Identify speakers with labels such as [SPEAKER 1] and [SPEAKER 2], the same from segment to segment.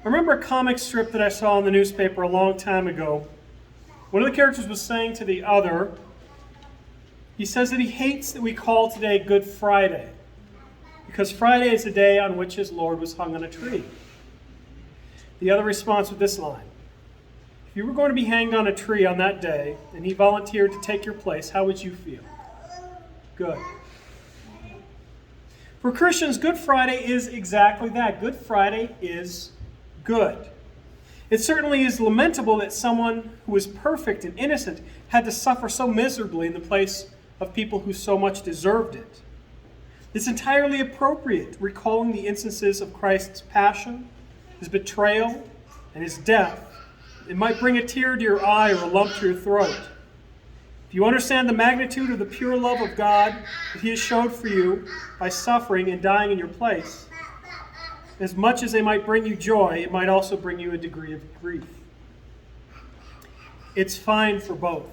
[SPEAKER 1] I remember a comic strip that I saw in the newspaper a long time ago. One of the characters was saying to the other, he says that he hates that we call today Good Friday, because Friday is the day on which his Lord was hung on a tree. The other responds with this line: if you were going to be hanged on a tree on that day, and he volunteered to take your place, how would you feel? Good. For Christians, Good Friday is exactly that. Good Friday is good. It certainly is lamentable that someone who was perfect and innocent had to suffer so miserably in the place of people who so much deserved it. It's entirely appropriate, recalling the instances of Christ's passion, his betrayal, and his death. It might bring a tear to your eye or a lump to your throat. If you understand the magnitude of the pure love of God that he has showed for you by suffering and dying in your place, as much as they might bring you joy, it might also bring you a degree of grief. It's fine for both.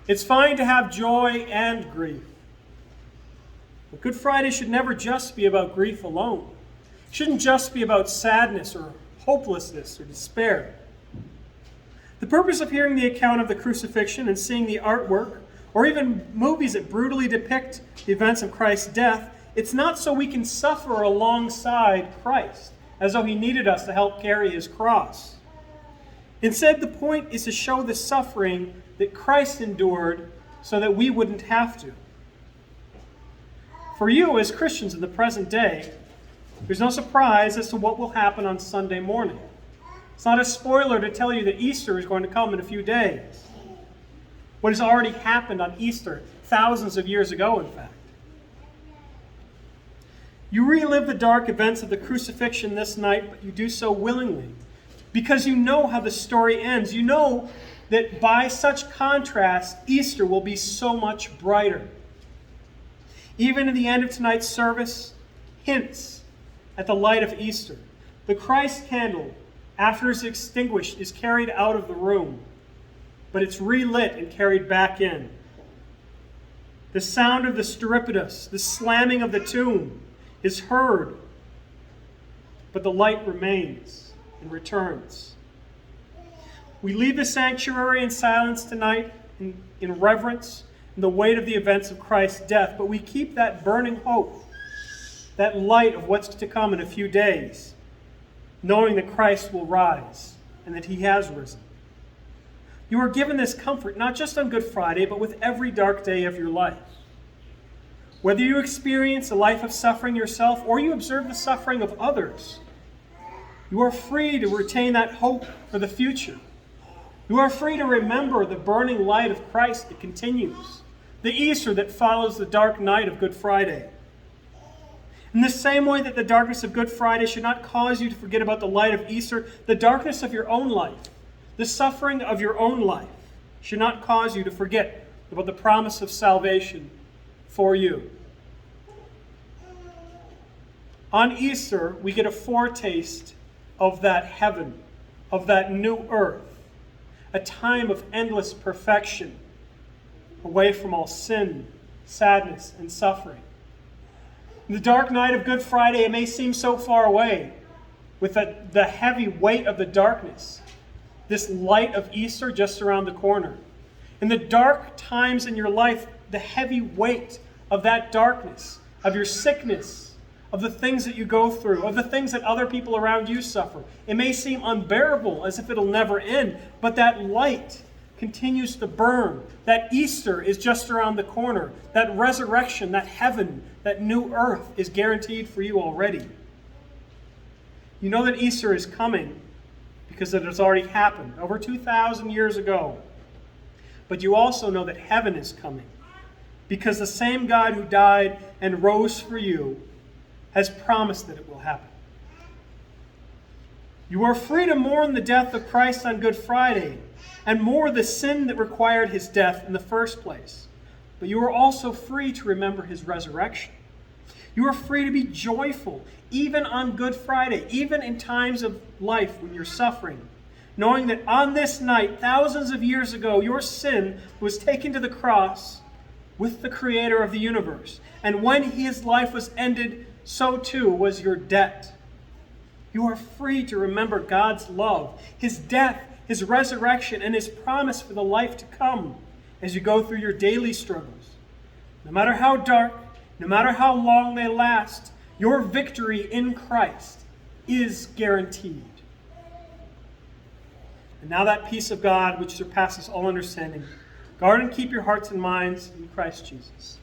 [SPEAKER 1] It's fine to have joy and grief. But Good Friday should never just be about grief alone. It shouldn't just be about sadness or hopelessness or despair. The purpose of hearing the account of the crucifixion and seeing the artwork, or even movies that brutally depict the events of Christ's death, it's not so we can suffer alongside Christ, as though he needed us to help carry his cross. Instead, the point is to show the suffering that Christ endured so that we wouldn't have to. For you, as Christians in the present day, there's no surprise as to what will happen on Sunday morning. It's not a spoiler to tell you that Easter is going to come in a few days. What has already happened on Easter, thousands of years ago, in fact. You relive the dark events of the crucifixion this night, but you do so willingly, because you know how the story ends. You know that by such contrast, Easter will be so much brighter. Even in the end of tonight's service, hints at the light of Easter. The Christ candle, after it's extinguished, is carried out of the room, but it's relit and carried back in. The sound of the Stiripitus, the slamming of the tomb, is heard, but the light remains and returns. We leave the sanctuary in silence tonight, in reverence, in the weight of the events of Christ's death, but we keep that burning hope, that light of what's to come in a few days, knowing that Christ will rise and that he has risen. You are given this comfort not just on Good Friday, but with every dark day of your life. Whether you experience a life of suffering yourself or you observe the suffering of others, you are free to retain that hope for the future. You are free to remember the burning light of Christ that continues, the Easter that follows the dark night of Good Friday. In the same way that the darkness of Good Friday should not cause you to forget about the light of Easter, the darkness of your own life, the suffering of your own life, should not cause you to forget about the promise of salvation for you. On Easter, we get a foretaste of that heaven, of that new earth, a time of endless perfection, away from all sin, sadness, and suffering. In the dark night of Good Friday, it may seem so far away, with the heavy weight of the darkness, this light of Easter just around the corner. In the dark times in your life, the heavy weight of that darkness, of your sickness, of the things that you go through, of the things that other people around you suffer. It may seem unbearable, as if it'll never end, but that light continues to burn. That Easter is just around the corner. That resurrection, that heaven, that new earth is guaranteed for you already. You know that Easter is coming because it has already happened over 2,000 years ago. But you also know that heaven is coming because the same God who died and rose for you has promised that it will happen. You are free to mourn the death of Christ on Good Friday and mourn the sin that required his death in the first place. But you are also free to remember his resurrection. You are free to be joyful, even on Good Friday, even in times of life when you're suffering, knowing that on this night, thousands of years ago, your sin was taken to the cross with the Creator of the universe. And when his life was ended, so too was your debt. You are free to remember God's love, His death, His resurrection, and His promise for the life to come as you go through your daily struggles. No matter how dark, no matter how long they last, your victory in Christ is guaranteed. And now that peace of God, which surpasses all understanding, guard and keep your hearts and minds in Christ Jesus.